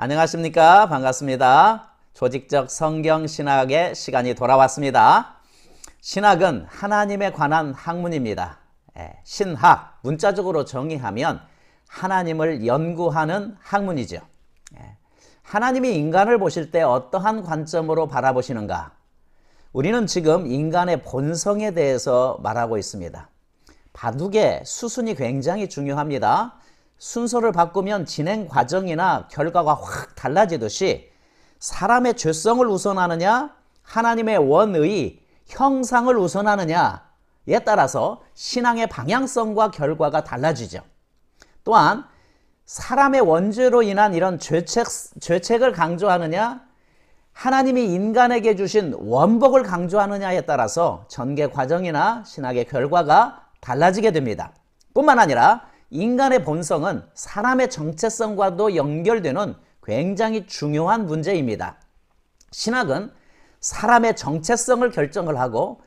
안녕하십니까? 반갑습니다. 조직적 성경 신학의 시간이 돌아왔습니다. 신학은 하나님에 관한 학문입니다. 신학, 문자적으로 정의하면 하나님을 연구하는 학문이죠. 하나님이 인간을 보실 때 어떠한 관점으로 바라보시는가? 우리는 지금 인간의 본성에 대해서 말하고 있습니다. 바둑의 수순이 굉장히 중요합니다. 순서를 바꾸면 진행 과정이나 결과가 확 달라지듯이 사람의 죄성을 우선하느냐, 하나님의 원의, 형상을 우선하느냐에 따라서 신앙의 방향성과 결과가 달라지죠. 또한 사람의 원죄로 인한 이런 죄책을 강조하느냐, 하나님이 인간에게 주신 원복을 강조하느냐에 따라서 전개 과정이나 신학의 결과가 달라지게 됩니다. 뿐만 아니라 인간의 본성은 사람의 정체성과도 연결되는 굉장히 중요한 문제입니다. 신학은 사람의 정체성을 결정을 하고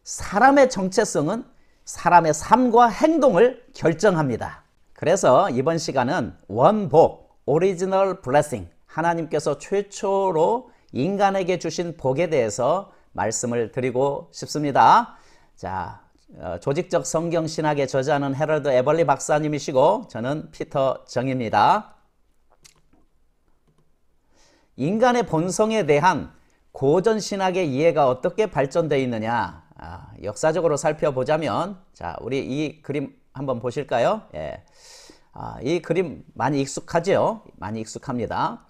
사람의 정체성은 사람의 삶과 행동을 결정합니다. 그래서 이번 시간은 원복, 오리지널 블레싱, 하나님께서 최초로 인간에게 주신 복에 대해서 말씀을 드리고 싶습니다. 자, 조직적 성경 신학의 저자는 헤럴드 에벌리 박사님이시고 저는 피터 정입니다. 인간의 본성에 대한 고전 신학의 이해가 어떻게 발전되어 있느냐, 역사적으로 살펴보자면, 자, 우리 이 그림 한번 보실까요? 예. 이 그림 많이 익숙하죠? 많이 익숙합니다.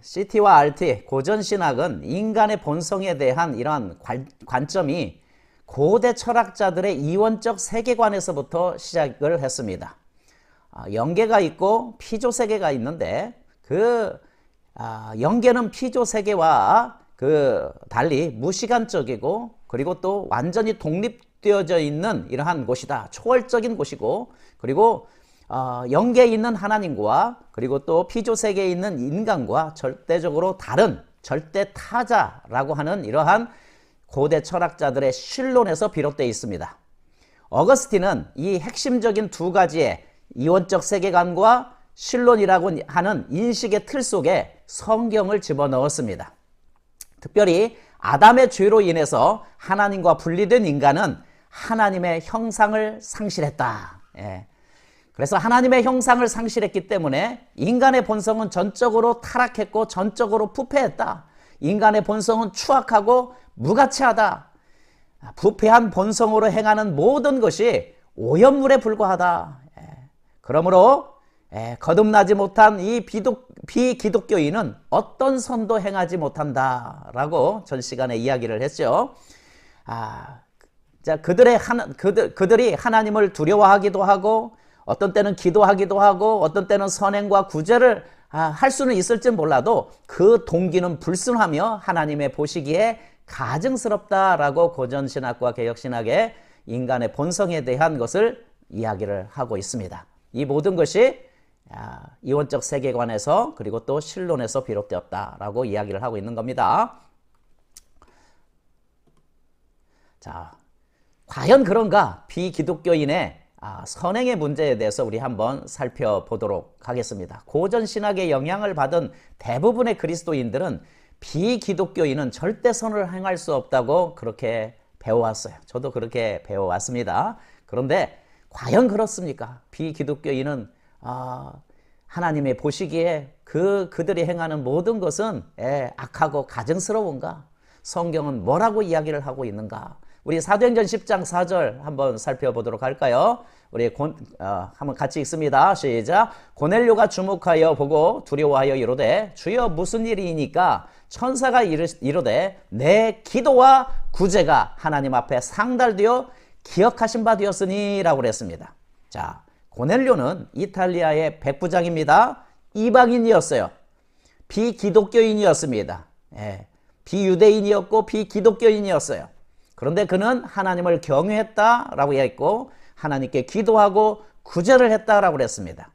CT와 RT, 고전 신학은 인간의 본성에 대한 이러한 관점이 고대 철학자들의 이원적 세계관에서부터 시작을 했습니다. 영계가 있고 피조 세계가 있는데 그 영계는 피조 세계와 달리 무시간적이고 그리고 또 완전히 독립되어져 있는 이러한 곳이다. 초월적인 곳이고, 그리고 영계에 있는 하나님과 그리고 또 피조 세계에 있는 인간과 절대적으로 다른 절대 타자라고 하는 이러한 고대 철학자들의 신론에서 비롯되어 있습니다. 어거스틴은 이 핵심적인 두 가지의 이원적 세계관과 신론이라고 하는 인식의 틀 속에 성경을 집어넣었습니다. 특별히 아담의 죄로 인해서 하나님과 분리된 인간은 하나님의 형상을 상실했다. 그래서 하나님의 형상을 상실했기 때문에 인간의 본성은 전적으로 타락했고 전적으로 부패했다. 인간의 본성은 추악하고 무가치하다. 부패한 본성으로 행하는 모든 것이 오염물에 불과하다. 그러므로 거듭나지 못한 이 비기독교인은 어떤 선도 행하지 못한다라고 전 시간에 이야기를 했죠. 자, 그들이 하나님을 두려워하기도 하고 어떤 때는 기도하기도 하고 어떤 때는 선행과 구제를 할 수는 있을지 몰라도 그 동기는 불순하며 하나님의 보시기에 가증스럽다라고 고전신학과 개혁신학의 인간의 본성에 대한 것을 이야기를 하고 있습니다. 이 모든 것이 이원적 세계관에서 그리고 또 신론에서 비롯되었다라고 이야기를 하고 있는 겁니다. 자, 과연 그런가? 비기독교인의 선행의 문제에 대해서 우리 한번 살펴보도록 하겠습니다. 고전 신학의 영향을 받은 대부분의 그리스도인들은 비기독교인은 절대 선을 행할 수 없다고 그렇게 배워왔어요. 저도 그렇게 배워왔습니다. 그런데 과연 그렇습니까? 비기독교인은 하나님의 보시기에 그들이 행하는 모든 것은 악하고 가증스러운가? 성경은 뭐라고 이야기를 하고 있는가? 우리 사도행전 10장 4절 한번 살펴보도록 할까요? 우리 한번 같이 읽습니다. 시작. 고넬료가 주목하여 보고 두려워하여 이르되 주여 무슨 일이니까? 천사가 이르되 내 기도와 구제가 하나님 앞에 상달되어 기억하신 바 되었으니 라고 그랬습니다. 자, 고넬료는 이탈리아의 백부장입니다. 이방인이었어요. 비기독교인이었습니다. 비유대인이었고 비기독교인이었어요. 그런데 그는 하나님을 경외했다라고 했고 하나님께 기도하고 구제를 했다라고 그랬습니다.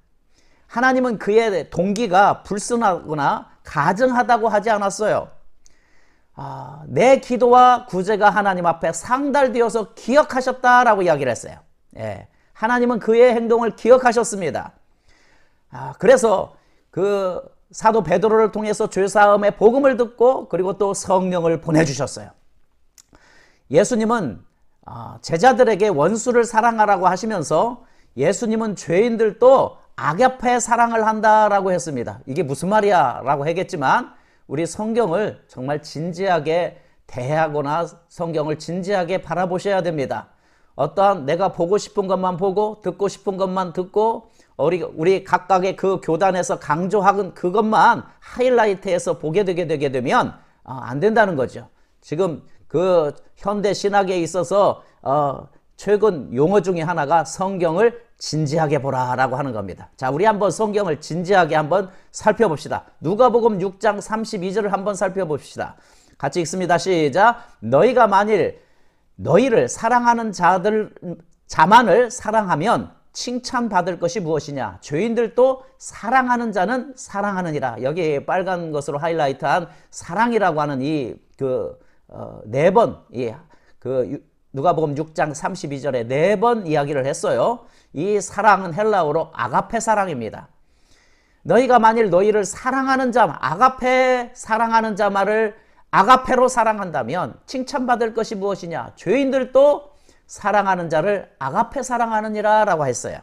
하나님은 그의 동기가 불순하거나 가증하다고 하지 않았어요. 내 기도와 구제가 하나님 앞에 상달되어서 기억하셨다라고 이야기를 했어요. 하나님은 그의 행동을 기억하셨습니다. 그래서 그 사도 베드로를 통해서 죄사함의 복음을 듣고 그리고 또 성령을 보내주셨어요. 예수님은 제자들에게 원수를 사랑하라고 하시면서 예수님은 죄인들도 아가페 사랑을 한다라고 했습니다. 이게 무슨 말이야 라고 하겠지만 우리 성경을 정말 진지하게 대하거나 성경을 진지하게 바라보셔야 됩니다. 어떠한 내가 보고 싶은 것만 보고 듣고 싶은 것만 듣고 우리 각각의 그 교단에서 강조하는 그것만 하이라이트해서 보게 되게 되면 안 된다는 거죠. 지금 그 현대 신학에 있어서 최근 용어 중에 하나가 성경을 진지하게 보라라고 하는 겁니다. 자, 우리 한번 성경을 진지하게 한번 살펴봅시다. 누가복음 6장 32절을 한번 살펴봅시다. 같이 읽습니다. 시작. 너희가 만일 너희를 사랑하는 자만을 사랑하면 칭찬받을 것이 무엇이냐? 죄인들도 사랑하는 자는 사랑하느니라. 여기 빨간 것으로 하이라이트한 사랑이라고 하는 네 번, 누가복음 6장 32절에 네 번 이야기를 했어요. 이 사랑은 헬라어로 아가페 사랑입니다. 너희가 만일 너희를 사랑하는 자, 아가페 사랑하는 자 말을 아가페로 사랑한다면 칭찬받을 것이 무엇이냐? 죄인들도 사랑하는 자를 아가페 사랑하느니라 라고 했어요.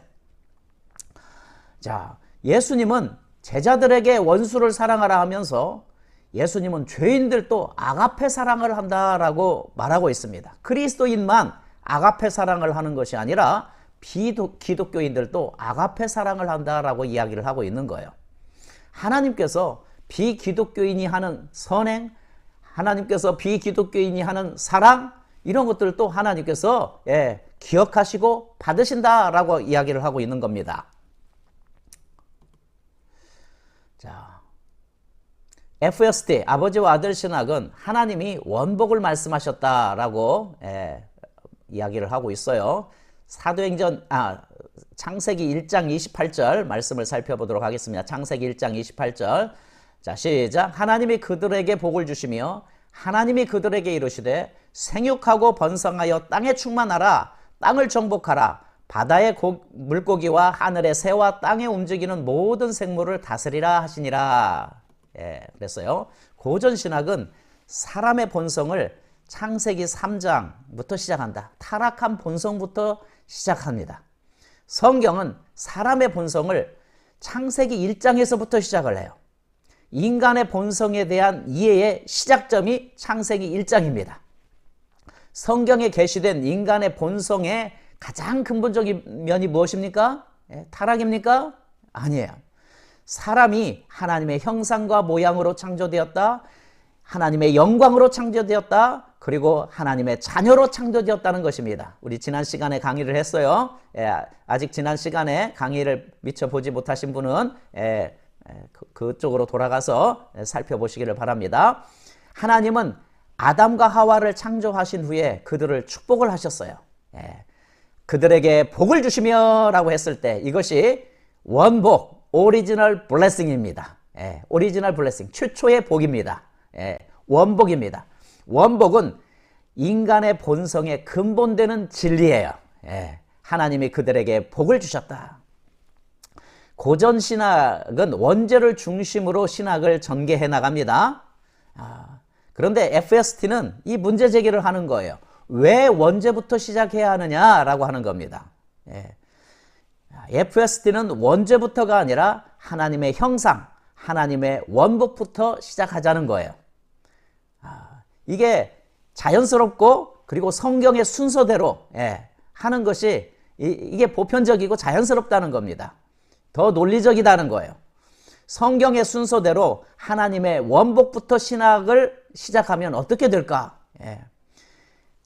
자, 예수님은 제자들에게 원수를 사랑하라 하면서 예수님은 죄인들도 아가페 사랑을 한다라고 말하고 있습니다. 그리스도인만 아가페 사랑을 하는 것이 아니라 기독교인들도 아가페 사랑을 한다라고 이야기를 하고 있는 거예요. 하나님께서 비기독교인이 하는 선행, 하나님께서 비기독교인이 하는 사랑, 이런 것들을 또 하나님께서 기억하시고 받으신다라고 이야기를 하고 있는 겁니다. 자, FST, 아버지와 아들 신학은 하나님이 원복을 말씀하셨다라고 이야기를 하고 있어요. 창세기 1장 28절 말씀을 살펴보도록 하겠습니다. 창세기 1장 28절. 자, 시작. 하나님이 그들에게 복을 주시며 하나님이 그들에게 이르시되 생육하고 번성하여 땅에 충만하라. 땅을 정복하라. 바다의 물고기와 하늘의 새와 땅에 움직이는 모든 생물을 다스리라 하시니라. 그랬어요. 고전신학은 사람의 본성을 창세기 3장부터 시작한다. 타락한 본성부터 시작합니다. 성경은 사람의 본성을 창세기 1장에서부터 시작을 해요. 인간의 본성에 대한 이해의 시작점이 창세기 1장입니다. 성경에 게시된 인간의 본성의 가장 근본적인 면이 무엇입니까? 타락입니까? 아니에요. 사람이 하나님의 형상과 모양으로 창조되었다. 하나님의 영광으로 창조되었다. 그리고 하나님의 자녀로 창조되었다는 것입니다. 우리 지난 시간에 강의를 했어요. 아직 지난 시간에 강의를 미처 보지 못하신 분은 그쪽으로 돌아가서 살펴보시기를 바랍니다. 하나님은 아담과 하와를 창조하신 후에 그들을 축복을 하셨어요. 그들에게 복을 주시며 라고 했을 때 이것이 원복, 오리지널 블레싱입니다. 오리지널 블레싱, 최초의 복입니다. 원복입니다. 원복은 인간의 본성의 근본되는 진리예요. 하나님이 그들에게 복을 주셨다. 고전 신학은 원죄를 중심으로 신학을 전개해 나갑니다. 그런데 FST는 이 문제 제기를 하는 거예요. 왜 원죄부터 시작해야 하느냐라고 하는 겁니다. FST는 원죄부터가 아니라 하나님의 형상, 하나님의 원복부터 시작하자는 거예요. 이게 자연스럽고 그리고 성경의 순서대로 하는 것이 이게 보편적이고 자연스럽다는 겁니다. 더 논리적이다는 거예요. 성경의 순서대로 하나님의 원복부터 신학을 시작하면 어떻게 될까?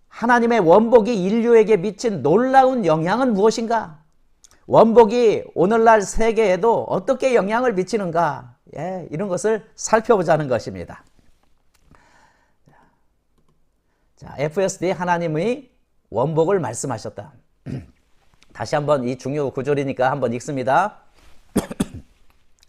하나님의 원복이 인류에게 미친 놀라운 영향은 무엇인가? 원복이 오늘날 세계에도 어떻게 영향을 미치는가? 이런 것을 살펴보자는 것입니다. 자, FSD 하나님의 원복을 말씀하셨다. 다시 한번 이 중요 구절이니까 한번 읽습니다.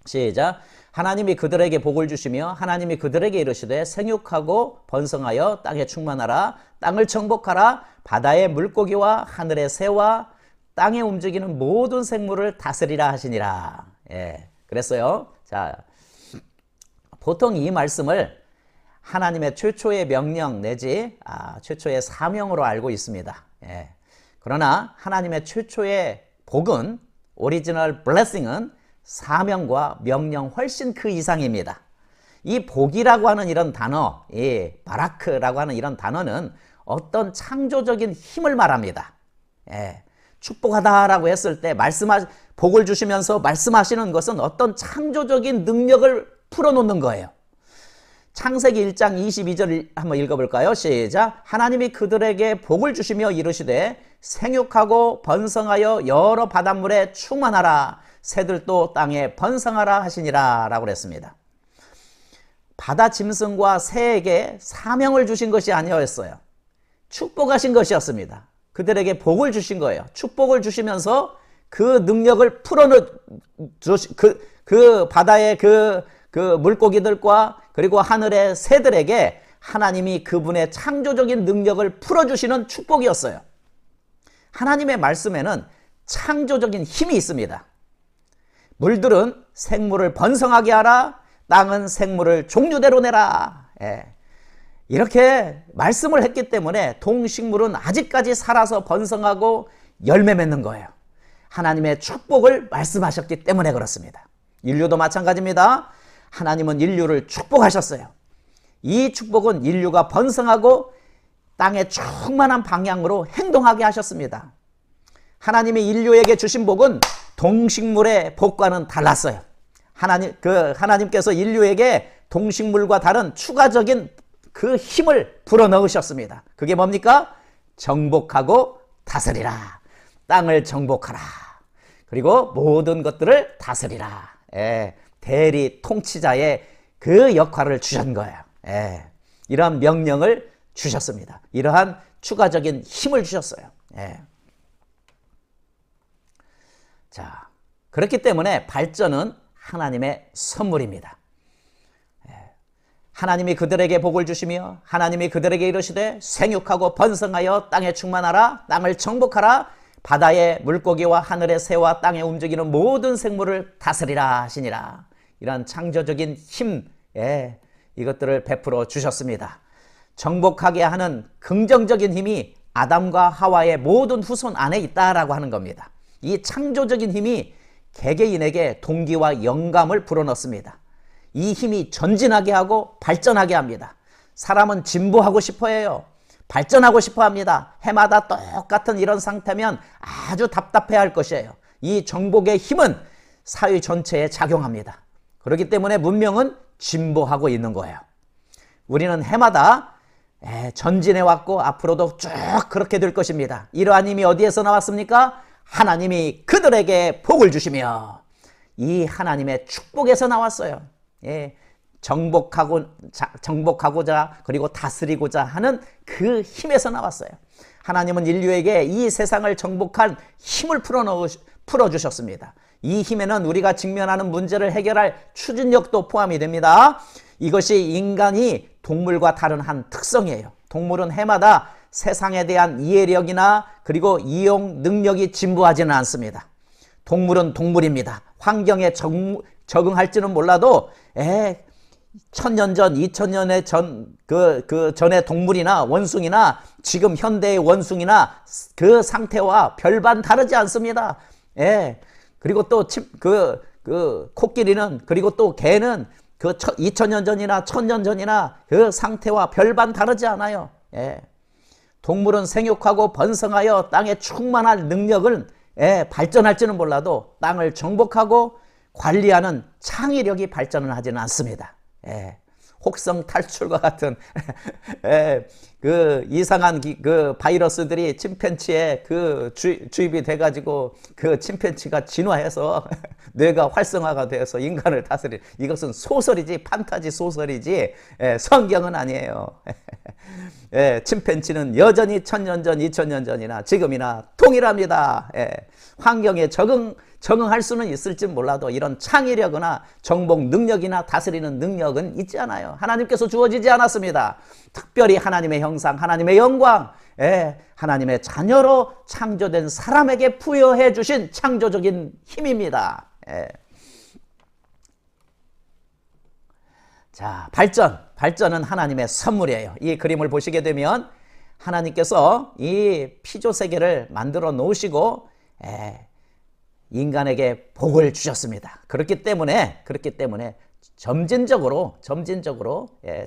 시작. 하나님이 그들에게 복을 주시며 하나님이 그들에게 이르시되 생육하고 번성하여 땅에 충만하라. 땅을 정복하라. 바다의 물고기와 하늘의 새와 땅에 움직이는 모든 생물을 다스리라 하시니라. 그랬어요. 자, 보통 이 말씀을 하나님의 최초의 명령 내지 최초의 사명으로 알고 있습니다. 예. 그러나 하나님의 최초의 복은 오리지널 블레싱은 사명과 명령 훨씬 그 이상입니다. 이 복이라고 하는 이런 단어, 이 바라크라고 하는 이런 단어는 어떤 창조적인 힘을 말합니다. 예. 축복하다라고 했을 때 복을 주시면서 말씀하시는 것은 어떤 창조적인 능력을 풀어놓는 거예요. 창세기 1장 22절 한번 읽어볼까요? 시작. 하나님이 그들에게 복을 주시며 이르시되 생육하고 번성하여 여러 바닷물에 충만하라. 새들도 땅에 번성하라 하시니라 라고 그랬습니다. 바다 짐승과 새에게 사명을 주신 것이 아니었어요. 축복하신 것이었습니다. 그들에게 복을 주신 거예요. 축복을 주시면서 그 능력을 그 바다의 그 물고기들과 그리고 하늘의 새들에게 하나님이 그분의 창조적인 능력을 풀어주시는 축복이었어요. 하나님의 말씀에는 창조적인 힘이 있습니다. 물들은 생물을 번성하게 하라. 땅은 생물을 종류대로 내라. 예. 이렇게 말씀을 했기 때문에 동식물은 아직까지 살아서 번성하고 열매 맺는 거예요. 하나님의 축복을 말씀하셨기 때문에 그렇습니다. 인류도 마찬가지입니다. 하나님은 인류를 축복하셨어요. 이 축복은 인류가 번성하고 땅의 충만한 방향으로 행동하게 하셨습니다. 하나님이 인류에게 주신 복은 동식물의 복과는 달랐어요. 하나님께서 인류에게 동식물과 다른 추가적인 그 힘을 불어넣으셨습니다. 그게 뭡니까? 정복하고 다스리라. 땅을 정복하라. 그리고 모든 것들을 다스리라. 예, 대리 통치자의 그 역할을 주신 거예요. 예, 이러한 명령을 주셨습니다. 이러한 추가적인 힘을 주셨어요. 예. 자, 그렇기 때문에 발전은 하나님의 선물입니다. 하나님이 그들에게 복을 주시며 하나님이 그들에게 이르시되 생육하고 번성하여 땅에 충만하라. 땅을 정복하라. 바다의 물고기와 하늘의 새와 땅에 움직이는 모든 생물을 다스리라 하시니라. 이런 창조적인 힘, 이것들을 베풀어 주셨습니다. 정복하게 하는 긍정적인 힘이 아담과 하와의 모든 후손 안에 있다라고 하는 겁니다. 이 창조적인 힘이 개개인에게 동기와 영감을 불어넣습니다. 이 힘이 전진하게 하고 발전하게 합니다. 사람은 진보하고 싶어 해요. 발전하고 싶어 합니다. 해마다 똑같은 이런 상태면 아주 답답해 할 것이에요. 이 정복의 힘은 사회 전체에 작용합니다. 그렇기 때문에 문명은 진보하고 있는 거예요. 우리는 해마다 전진해 왔고 앞으로도 쭉 그렇게 될 것입니다. 이러한 힘이 어디에서 나왔습니까? 하나님이 그들에게 복을 주시며 이 하나님의 축복에서 나왔어요. 정복하고자 그리고 다스리고자 하는 그 힘에서 나왔어요. 하나님은 인류에게 이 세상을 정복할 힘을 풀어주셨습니다. 이 힘에는 우리가 직면하는 문제를 해결할 추진력도 포함이 됩니다. 이것이 인간이 동물과 다른 한 특성이에요. 동물은 해마다 세상에 대한 이해력이나 그리고 이용 능력이 진보하지는 않습니다. 동물은 동물입니다. 환경에 적응할지는 몰라도 1000년 전, 2000년의 전의 동물이나 원숭이나 지금 현대의 원숭이나 그 상태와 별반 다르지 않습니다. 그리고 또 코끼리는 그리고 또 개는 2000년 전이나 1000년 전이나 그 상태와 별반 다르지 않아요. 동물은 생육하고 번성하여 땅에 충만할 능력을 발전할지는 몰라도 땅을 정복하고 관리하는 창의력이 발전을 하지는 않습니다. 혹성 탈출과 같은 그 이상한 그 바이러스들이 침팬지에 주입이 돼가지고 그 침팬지가 진화해서 뇌가 활성화가 되어서 인간을 다스리. 이것은 소설이지 판타지 소설이지 성경은 아니에요. 침팬지는 여전히 1000년 전, 2000년 전이나 지금이나 동일합니다. 환경에 적응할 수는 있을지 몰라도 이런 창의력이나 정복 능력이나 다스리는 능력은 있지 않아요. 하나님께서 주어지지 않았습니다. 특별히 하나님의 형상, 하나님의 영광, 하나님의 자녀로 창조된 사람에게 부여해 주신 창조적인 힘입니다. 자, 발전은 하나님의 선물이에요. 이 그림을 보시게 되면 하나님께서 이 피조 세계를 만들어 놓으시고 인간에게 복을 주셨습니다. 그렇기 때문에 점진적으로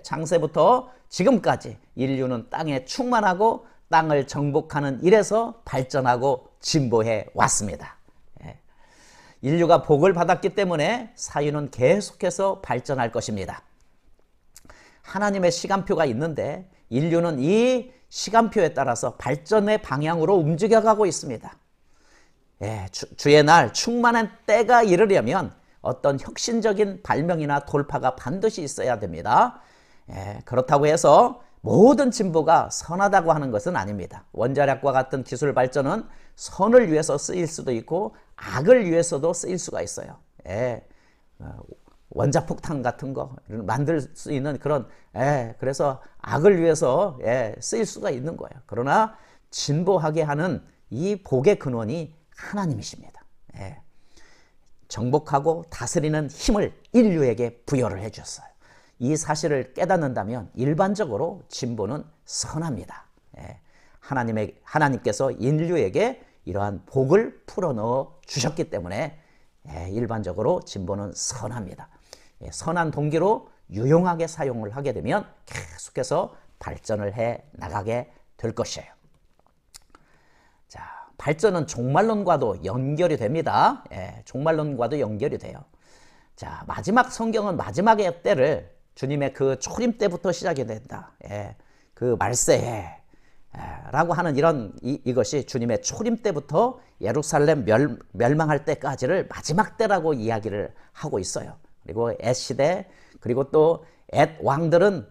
창세부터 지금까지 인류는 땅에 충만하고 땅을 정복하는 일에서 발전하고 진보해 왔습니다. 인류가 복을 받았기 때문에 사유는 계속해서 발전할 것입니다. 하나님의 시간표가 있는데 인류는 이 시간표에 따라서 발전의 방향으로 움직여가고 있습니다. 주의 날 충만한 때가 이르려면 어떤 혁신적인 발명이나 돌파가 반드시 있어야 됩니다. 그렇다고 해서 모든 진보가 선하다고 하는 것은 아닙니다. 원자력과 같은 기술 발전은 선을 위해서 쓰일 수도 있고 악을 위해서도 쓰일 수가 있어요. 원자폭탄 같은 거 만들 수 있는 그런 그래서 악을 위해서 쓰일 수가 있는 거예요. 그러나 진보하게 하는 이 복의 근원이 하나님이십니다. 정복하고 다스리는 힘을 인류에게 부여를 해주셨어요. 이 사실을 깨닫는다면 일반적으로 진보는 선합니다. 하나님께서 인류에게 이러한 복을 풀어넣어 주셨기 때문에 일반적으로 진보는 선합니다. 선한 동기로 유용하게 사용을 하게 되면 계속해서 발전을 해 나가게 될 것이에요. 자, 발전은 종말론과도 연결이 됩니다. 종말론과도 연결이 돼요. 자, 마지막 성경은 마지막의 때를 주님의 그 초림 때부터 시작이 된다. 그 말세에 라고 하는 이것이 주님의 초림 때부터 예루살렘 멸망할 때까지를 마지막 때라고 이야기를 하고 있어요. 그리고 엣 시대, 그리고 또 엣 왕들은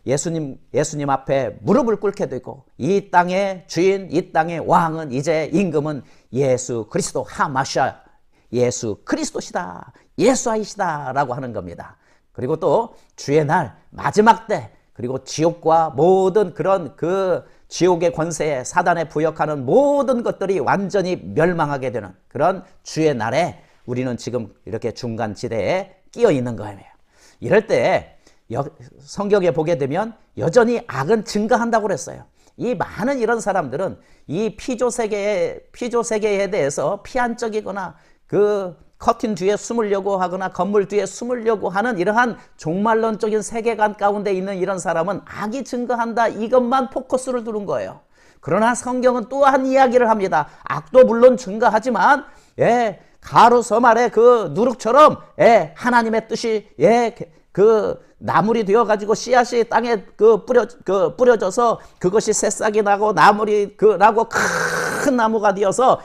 예수님 앞에 무릎을 꿇게 되고 이 땅의 주인, 이 땅의 왕은 이제 임금은 예수 그리스도 하마샤, 예수 그리스도시다, 예수아이시다 라고 하는 겁니다. 그리고 또 주의 날 마지막 때, 그리고 지옥과 모든 그런 그 지옥의 권세에 사단에 부역하는 모든 것들이 완전히 멸망하게 되는 그런 주의 날에 우리는 지금 이렇게 중간 지대에 끼어 있는 거예요. 이럴 때 성경에 보게 되면 여전히 악은 증가한다고 그랬어요. 이 많은 이런 사람들은 이 피조 세계에 대해서 피한적이거나 그 커튼 뒤에 숨으려고 하거나 건물 뒤에 숨으려고 하는 이러한 종말론적인 세계관 가운데 있는 이런 사람은 악이 증가한다, 이것만 포커스를 두는 거예요. 그러나 성경은 또 한 이야기를 합니다. 악도 물론 증가하지만 가로섬 아래 그 누룩처럼 하나님의 뜻이 그 나물이 되어가지고 씨앗이 땅에 뿌려져서 그것이 새싹이 나고 나물이 나고 큰 나무가 되어서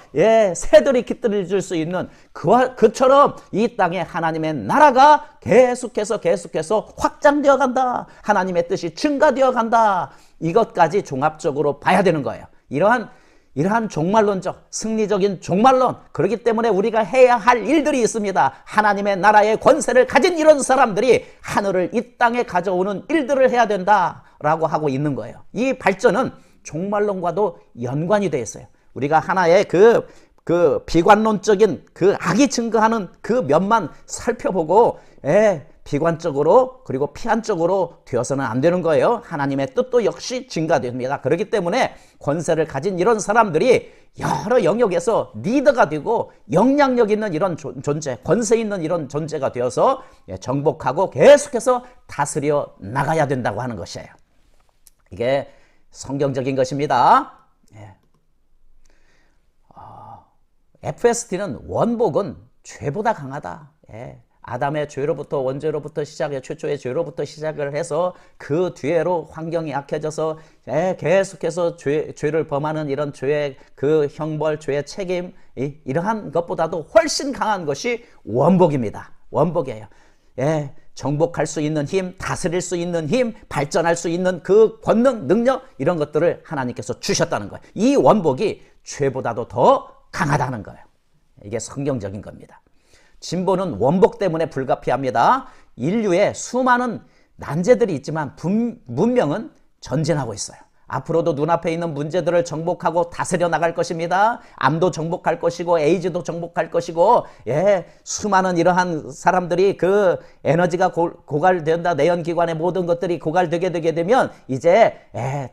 새들이 깃들일 수 있는 그처럼 이 땅에 하나님의 나라가 계속해서 확장되어 간다. 하나님의 뜻이 증가되어 간다. 이것까지 종합적으로 봐야 되는 거예요. 이러한 종말론적, 승리적인 종말론, 그렇기 때문에 우리가 해야 할 일들이 있습니다. 하나님의 나라의 권세를 가진 이런 사람들이 하늘을 이 땅에 가져오는 일들을 해야 된다라고 하고 있는 거예요. 이 발전은 종말론과도 연관이 되어 있어요. 우리가 하나의 그 비관론적인 그 악이 증가하는 그 면만 살펴보고 비관적으로 그리고 피한적으로 되어서는 안 되는 거예요. 하나님의 뜻도 역시 증가됩니다. 그렇기 때문에 권세를 가진 이런 사람들이 여러 영역에서 리더가 되고 영향력 있는 이런 존재, 권세 있는 이런 존재가 되어서 정복하고 계속해서 다스려 나가야 된다고 하는 것이에요. 이게 성경적인 것입니다. FST는 원복은 죄보다 강하다. 아담의 죄로부터 원죄로부터 시작해 최초의 죄로부터 시작을 해서 그 뒤에로 환경이 약해져서 계속해서 죄를 범하는 이런 죄의 그 형벌, 죄의 책임, 이러한 것보다도 훨씬 강한 것이 원복입니다. 원복이에요. 정복할 수 있는 힘, 다스릴 수 있는 힘, 발전할 수 있는 그 권능, 능력, 이런 것들을 하나님께서 주셨다는 거예요. 이 원복이 죄보다도 더 강하다는 거예요. 이게 성경적인 겁니다. 진보는 원복 때문에 불가피합니다. 인류에 수많은 난제들이 있지만 문명은 전진하고 있어요. 앞으로도 눈앞에 있는 문제들을 정복하고 다스려 나갈 것입니다. 암도 정복할 것이고 에이즈도 정복할 것이고, 수많은 이러한 사람들이 그 에너지가 고갈된다. 내연기관의 모든 것들이 고갈되게 되면 이제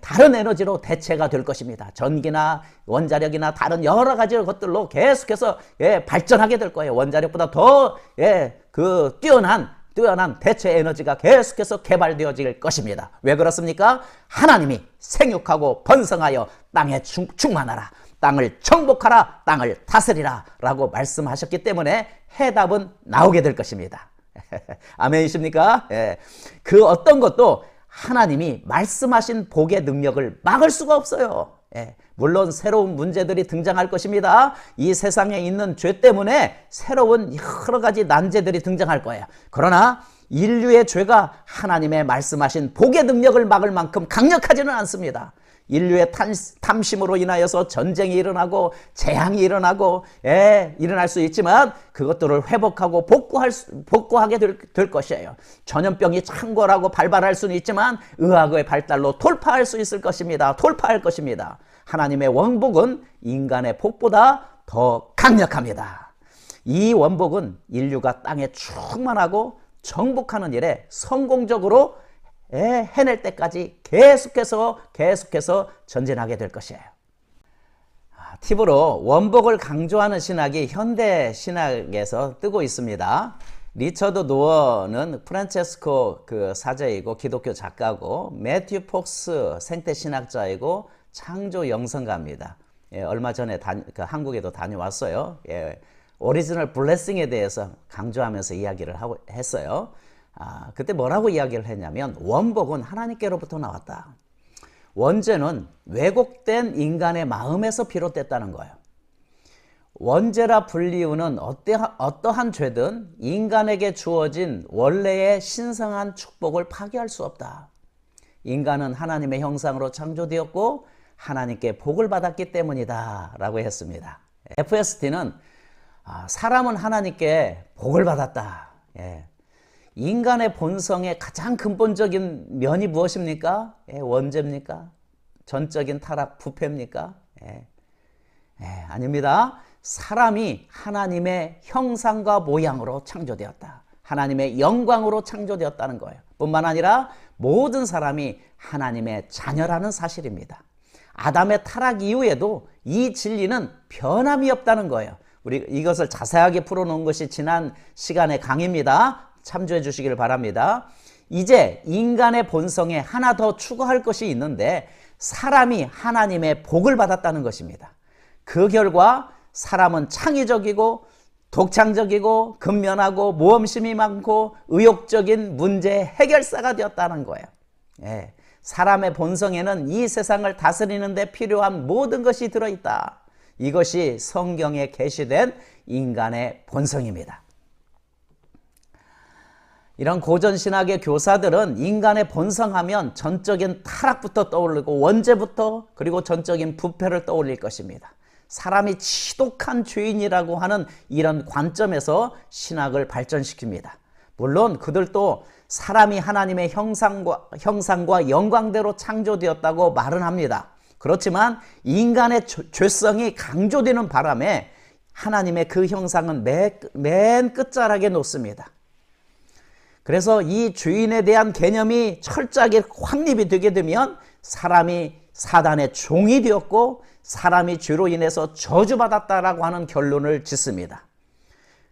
다른 에너지로 대체가 될 것입니다. 전기나 원자력이나 다른 여러 가지 것들로 계속해서 발전하게 될 거예요. 원자력보다 더 그 뛰어난 대체 에너지가 계속해서 개발되어질 것입니다. 왜 그렇습니까? 하나님이 생육하고 번성하여 땅에 충만하라, 땅을 정복하라, 땅을 다스리라 라고 말씀하셨기 때문에 해답은 나오게 될 것입니다. 아멘이십니까? 그 어떤 것도 하나님이 말씀하신 복의 능력을 막을 수가 없어요. 물론 새로운 문제들이 등장할 것입니다. 이 세상에 있는 죄 때문에 새로운 여러 가지 난제들이 등장할 거예요. 그러나 인류의 죄가 하나님의 말씀하신 복의 능력을 막을 만큼 강력하지는 않습니다. 인류의 탐심으로 인하여서 전쟁이 일어나고 재앙이 일어나고 일어날 수 있지만 그것들을 회복하고 복구하게 될 것이에요. 전염병이 창궐하고 발발할 수는 있지만 의학의 발달로 돌파할 수 있을 것입니다. 돌파할 것입니다. 하나님의 원복은 인간의 복보다 더 강력합니다. 이 원복은 인류가 땅에 충만하고 정복하는 일에 성공적으로 해낼 때까지 계속해서 전진하게 될 것이에요. 팁으로 원복을 강조하는 신학이 현대 신학에서 뜨고 있습니다. 리처드 노어는 프란체스코 그 사제이고 기독교 작가고, 매튜 폭스 생태 신학자이고 창조 영성가입니다. 얼마 전에 한국에도 다녀왔어요. 오리지널 블레싱에 대해서 강조하면서 이야기를 했어요. 그때 뭐라고 이야기를 했냐면, 원복은 하나님께로부터 나왔다. 원죄는 왜곡된 인간의 마음에서 비롯됐다는 거예요. 원죄라 불리우는 어떠한 죄든 인간에게 주어진 원래의 신성한 축복을 파괴할 수 없다. 인간은 하나님의 형상으로 창조되었고 하나님께 복을 받았기 때문이다 라고 했습니다. FST는 사람은 하나님께 복을 받았다. 인간의 본성의 가장 근본적인 면이 무엇입니까? 원죄입니까? 전적인 타락, 부패입니까? 아닙니다. 사람이 하나님의 형상과 모양으로 창조되었다. 하나님의 영광으로 창조되었다는 거예요. 뿐만 아니라 모든 사람이 하나님의 자녀라는 사실입니다. 아담의 타락 이후에도 이 진리는 변함이 없다는 거예요. 우리 이것을 자세하게 풀어놓은 것이 지난 시간의 강의입니다. 참조해 주시길 바랍니다. 이제 인간의 본성에 하나 더 추가할 것이 있는데, 사람이 하나님의 복을 받았다는 것입니다. 그 결과 사람은 창의적이고 독창적이고 근면하고 모험심이 많고 의욕적인 문제 해결사가 되었다는 거예요. 사람의 본성에는 이 세상을 다스리는 데 필요한 모든 것이 들어있다. 이것이 성경에 계시된 인간의 본성입니다. 이런 고전신학의 교사들은 인간의 본성하면 전적인 타락부터 떠올리고 원죄부터, 그리고 전적인 부패를 떠올릴 것입니다. 사람이 지독한 죄인이라고 하는 이런 관점에서 신학을 발전시킵니다. 물론 그들도 사람이 하나님의 형상과 영광대로 창조되었다고 말은 합니다. 그렇지만 인간의 죄성이 강조되는 바람에 하나님의 그 형상은 맨 끝자락에 놓습니다. 그래서 이 죄인에 대한 개념이 철저하게 확립이 되게 되면 사람이 사단의 종이 되었고 사람이 죄로 인해서 저주받았다라고 하는 결론을 짓습니다.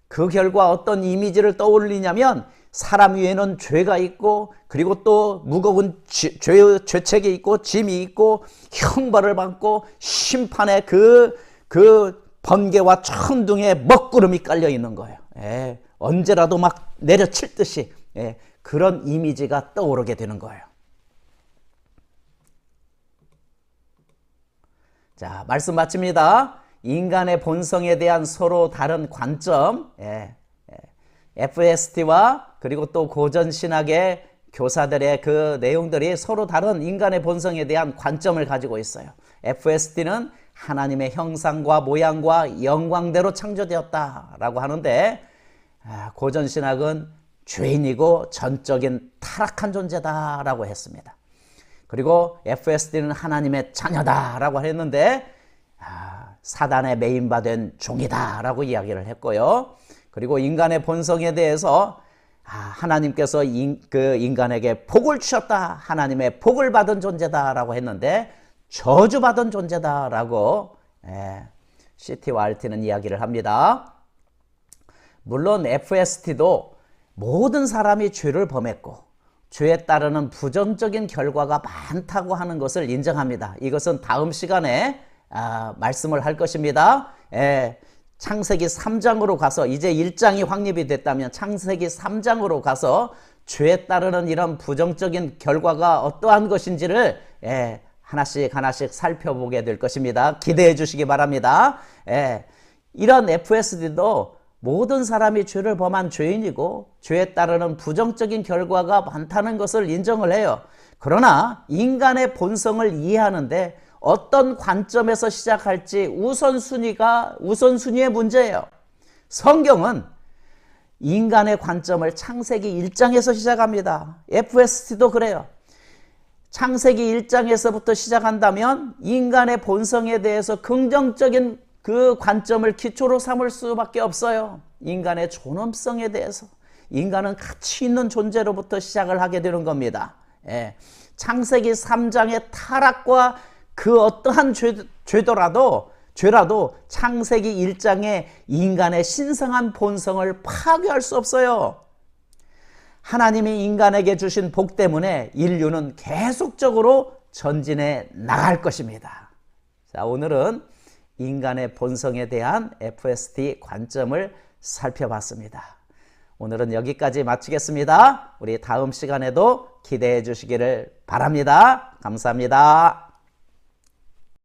그 결과 어떤 이미지를 떠올리냐면, 사람 위에는 죄가 있고, 그리고 또 무거운 죄책이 있고 짐이 있고 형벌을 받고 심판의 그 번개와 천둥의 먹구름이 깔려 있는 거예요. 언제라도 막 내려칠 듯이 그런 이미지가 떠오르게 되는 거예요. 자, 말씀 마칩니다. 인간의 본성에 대한 서로 다른 관점, FST와 그리고 또 고전신학의 교사들의 그 내용들이 서로 다른 인간의 본성에 대한 관점을 가지고 있어요. FST는 하나님의 형상과 모양과 영광대로 창조되었다라고 하는데, 고전신학은 죄인이고 전적인 타락한 존재다라고 했습니다. 그리고 FSD는 하나님의 자녀다라고 했는데 사단의 메인바된 종이다라고 이야기를 했고요. 그리고 인간의 본성에 대해서 하나님께서 그 인간에게 복을 주셨다. 하나님의 복을 받은 존재다라고 했는데 저주받은 존재다라고 CT와 RT는 이야기를 합니다. 물론 FST도 모든 사람이 죄를 범했고 죄에 따르는 부정적인 결과가 많다고 하는 것을 인정합니다. 이것은 다음 시간에 말씀을 할 것입니다. 창세기 3장으로 가서 이제 1장이 확립이 됐다면 창세기 3장으로 가서 죄에 따르는 이런 부정적인 결과가 어떠한 것인지를 하나씩 살펴보게 될 것입니다. 기대해 주시기 바랍니다. 이런 FSD도 모든 사람이 죄를 범한 죄인이고 죄에 따르는 부정적인 결과가 많다는 것을 인정을 해요. 그러나 인간의 본성을 이해하는데 어떤 관점에서 시작할지 우선순위의 문제예요. 성경은 인간의 관점을 창세기 1장에서 시작합니다. FST도 그래요. 창세기 1장에서부터 시작한다면 인간의 본성에 대해서 긍정적인 그 관점을 기초로 삼을 수밖에 없어요. 인간의 존엄성에 대해서. 인간은 가치 있는 존재로부터 시작을 하게 되는 겁니다. 창세기 3장의 타락과 그 어떠한 죄라도 창세기 1장의 인간의 신성한 본성을 파괴할 수 없어요. 하나님이 인간에게 주신 복 때문에 인류는 계속적으로 전진해 나갈 것입니다. 자, 오늘은 인간의 본성에 대한 FST 관점을 살펴봤습니다. 오늘은 여기까지 마치겠습니다. 우리 다음 시간에도 기대해 주시기를 바랍니다. 감사합니다.